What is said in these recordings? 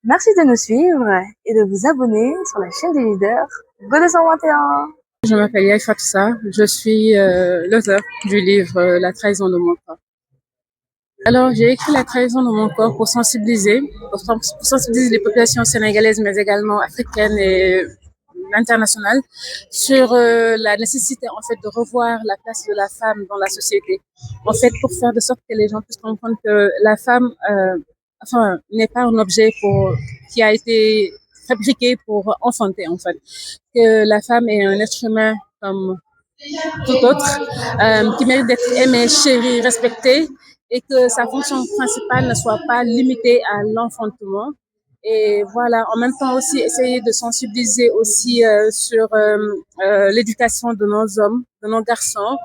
Merci de nous suivre et de vous abonner sur la chaîne des leaders Go 221. Je m'appelle Yaïfa Toussa, je suis l'auteur du livre La trahison de mon corps. Alors, j'ai écrit La trahison de mon corps pour sensibiliser les populations sénégalaises, mais également africaines et internationales, sur la nécessité, en fait, de revoir la place de la femme dans la société. En fait, pour faire de sorte que les gens puissent comprendre que la femme, n'est pas un objet qui a été fabriqué pour enfanter, en fait. Que la femme est un être humain comme tout autre, qui mérite d'être aimé, chéri, respecté, et que sa fonction principale ne soit pas limitée à l'enfantement. Et voilà, en même temps aussi essayer de sensibiliser aussi sur l'éducation de nos hommes, de nos garçons,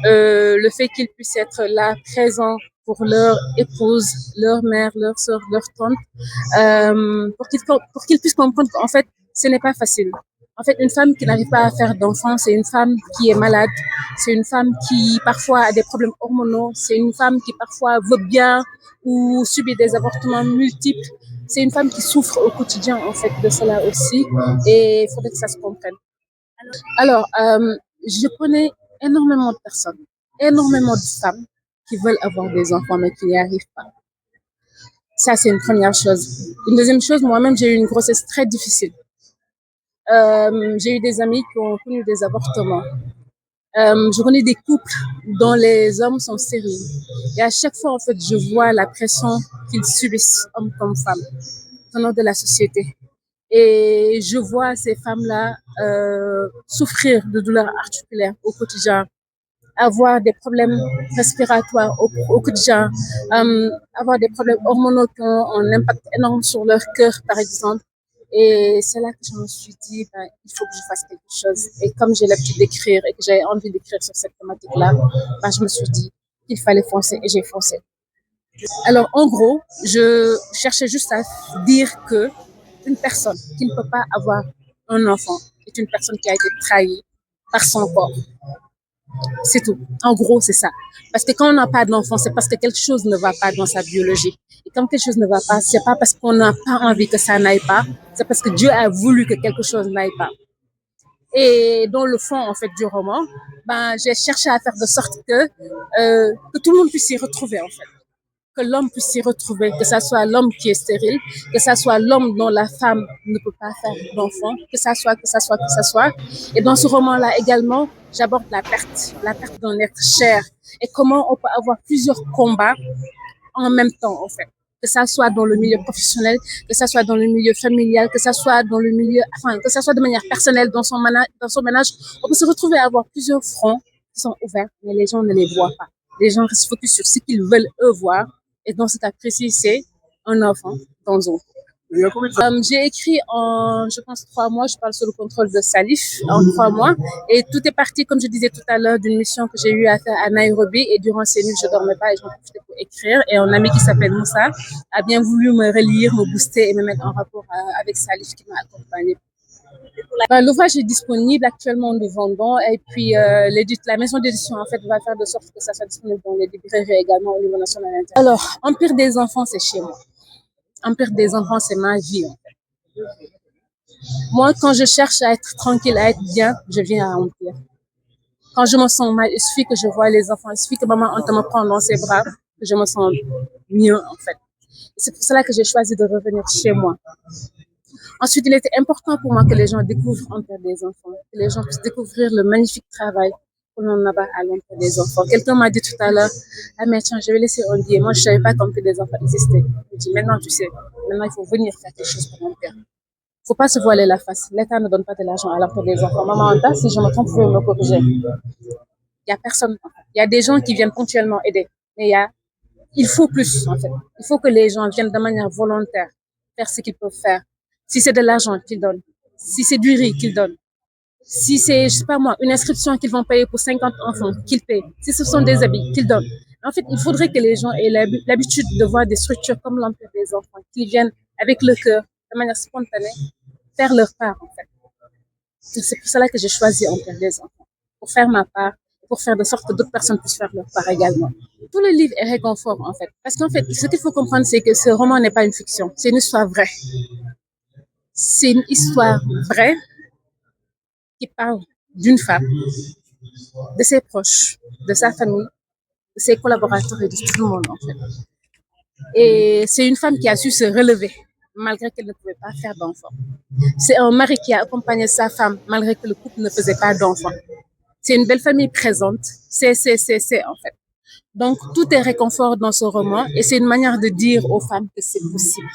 le fait qu'ils puissent être là, présents pour leur épouse, leur mère, leur soeur, leur tante, pour qu'ils puissent comprendre qu'en fait, ce n'est pas facile. En fait, une femme qui n'arrive pas à faire d'enfant, c'est une femme qui est malade, c'est une femme qui parfois a des problèmes hormonaux, c'est une femme qui parfois veut bien ou subit des avortements multiples. C'est une femme qui souffre au quotidien en fait de cela aussi et il faudrait que ça se comprenne. Alors, je connais énormément de personnes, énormément de femmes qui veulent avoir des enfants mais qui n'y arrivent pas. Ça, c'est une première chose. Une deuxième chose, moi-même, j'ai eu une grossesse très difficile. J'ai eu des amis qui ont connu des avortements. Je connais des couples dont les hommes sont stériles. Et à chaque fois, en fait, je vois la pression qu'ils subissent, hommes comme femmes, venant de la société. Et je vois ces femmes-là souffrir de douleurs articulaires au quotidien, avoir des problèmes respiratoires au quotidien, avoir des problèmes hormonaux qui ont un impact énorme sur leur cœur, par exemple. Et c'est là que je me suis dit, ben, il faut que je fasse quelque chose. Et comme j'ai l'habitude d'écrire et que j'avais envie d'écrire sur cette thématique-là, ben, je me suis dit qu'il fallait foncer et j'ai foncé. Alors, en gros, je cherchais juste à dire que une personne qui ne peut pas avoir un enfant est une personne qui a été trahie par son corps. C'est tout. En gros, c'est ça. Parce que quand on n'a pas d'enfant, c'est parce que quelque chose ne va pas dans sa biologie. Et quand quelque chose ne va pas, c'est pas parce qu'on n'a pas envie que ça n'aille pas, c'est parce que Dieu a voulu que quelque chose n'aille pas. Et dans le fond, en fait, du roman, ben, j'ai cherché à faire de sorte que tout le monde puisse s'y retrouver, en fait. Que l'homme puisse s'y retrouver, que ça soit l'homme qui est stérile, que ça soit l'homme dont la femme ne peut pas faire d'enfant, que ça soit. Et dans ce roman-là également, j'aborde la perte d'un être cher et comment on peut avoir plusieurs combats en même temps, en fait. Que ça soit dans le milieu professionnel, que ça soit dans le milieu familial, que ça soit dans le milieu, enfin, que ça soit de manière personnelle dans son ménage, on peut se retrouver à avoir plusieurs fronts qui sont ouverts, mais les gens ne les voient pas. Les gens restent focus sur ce qu'ils veulent eux voir. Et dans ce cas précis, c'est un enfant dans un j'ai écrit en, je pense, 3 mois. Je parle sous le contrôle de Salif en 3 mois. Et tout est parti, comme je disais tout à l'heure, d'une mission que j'ai eu à faire à Nairobi. Et durant ces nuits, je dormais pas et j'en profitais pour écrire. Et un ami qui s'appelle Moussa a bien voulu me relire, me booster et me mettre en rapport avec Salif qui m'a accompagné. Ben, l'ouvrage est disponible actuellement, nous vendons et puis la maison d'édition en fait va faire de sorte que ça soit disponible dans les librairies également au niveau national. Alors, Empire des enfants, c'est chez moi. Empire des enfants, c'est ma vie. En fait. Moi, quand je cherche à être tranquille, à être bien, je viens à Empire. Quand je me sens mal, il suffit que je vois les enfants, il suffit que maman Anta me prenne dans ses bras, que je me sens mieux en fait. Et c'est pour cela que j'ai choisi de revenir chez moi. Ensuite, il était important pour moi que les gens découvrent Empire des enfants, que les gens puissent découvrir le magnifique travail que l'on a à l'Empire des enfants. Quelqu'un m'a dit tout à l'heure, ah mais tiens, je vais laisser un billet. Moi, je ne savais pas qu'Empire des enfants existait. Je dis, maintenant tu sais, maintenant il faut venir faire quelque chose pour Empire. Il ne faut pas se voiler la face. L'État ne donne pas de l'argent à l'Empire des enfants. Maman Anta, si je me trompe, vous pouvez me corriger. Il n'y a personne. Il y a des gens qui viennent ponctuellement aider. Mais il faut plus, en fait. Il faut que les gens viennent de manière volontaire faire ce qu'ils peuvent faire. Si c'est de l'argent qu'ils donnent, si c'est du riz qu'ils donnent, si c'est, je sais pas moi, une inscription qu'ils vont payer pour 50 enfants, qu'ils paient, si ce sont des habits qu'ils donnent. En fait, il faudrait que les gens aient l'habitude de voir des structures comme l'Empire des enfants, qui viennent avec le cœur, de manière spontanée, faire leur part, en fait. C'est pour cela que j'ai choisi Empire des enfants, pour faire ma part, pour faire de sorte que d'autres personnes puissent faire leur part également. Tout le livre est réconfort, en fait. Parce qu'en fait, ce qu'il faut comprendre, c'est que ce roman n'est pas une fiction, c'est une histoire vraie. C'est une histoire vraie qui parle d'une femme, de ses proches, de sa famille, de ses collaborateurs et de tout le monde, en fait. Et c'est une femme qui a su se relever malgré qu'elle ne pouvait pas faire d'enfant. C'est un mari qui a accompagné sa femme malgré que le couple ne faisait pas d'enfant. C'est une belle famille présente. C'est, en fait. Donc, tout est réconfort dans ce roman et c'est une manière de dire aux femmes que c'est possible.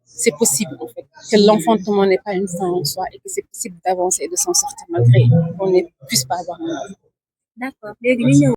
C'est possible, en fait, que l'enfantement n'est pas une fin en soi et que c'est possible d'avancer et de s'en sortir malgré qu'on ne puisse pas avoir un enfant. D'accord. léegi ñu ñëw